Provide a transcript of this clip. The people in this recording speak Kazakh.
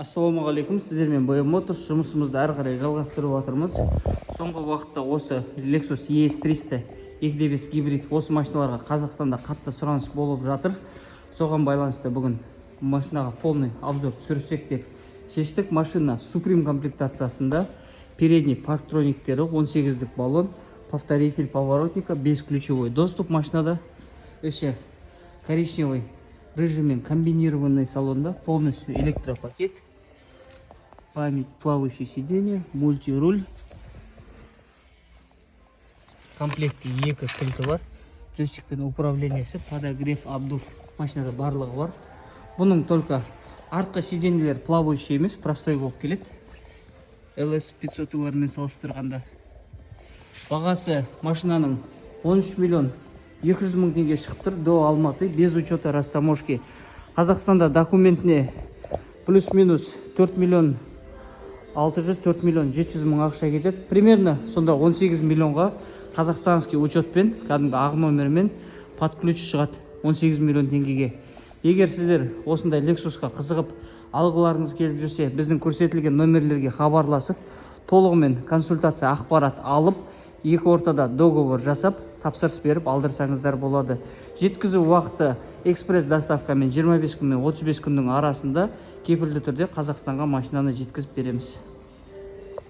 Ассалаумағалейкум, сіздермен Boya Motors жұмысымызды әрі қарай жалғастырып жатырмыз. Соңғы уақытта осы Lexus ES300 2.5 гибрид осы машиналарға Қазақстанда қатты сұраныс болып жатыр. Соған байланысты бүгін машинаға полный обзор түсірсек деп шештік. Машина Supreme комплектациясында, передний парктрониктері, 18-дік баллон, повторитель поворотника, бесключевой доступ машинада, еще коричневый режиммен комбинированный салонда, полностью электропакет, память, плавающее сиденье, мультируль. В комплекте екі кілті бар, джойстикпен управлениесі, подогрев, обдув машинада барлығы бар. Бұның только артқы сиденьелер плавающий емес, простой болып келеді. LS 500-лармен салыстырғанда. Бағасы машинаның 13 миллион 200 мың теңге шығып тұр. До Алматы, без учета растаможки. Қазақстанда документіне плюс-минус 4 миллион 600, 4 миллион 700 мың ақша кетеді. Примерно сонда 18 миллионға қазақстанский учетпен, кәдімгі ақ номермен под ключ шығады 18 миллион теңгеге. Егер сіздер осындай Lexusқа қызығып алғыларыңыз келіп жүрсе, біздің көрсетілген номерлерге хабарласып, толығымен консультация ақпарат алып, екі ортада договор жасап, тапсырыс беріп алдырсаңыздар болады. Жеткізу уақыты экспресс доставкамен 25 күн мен 35 күннің арасында кепілді түрде Қазақстанға машинаны жеткізіп береміз.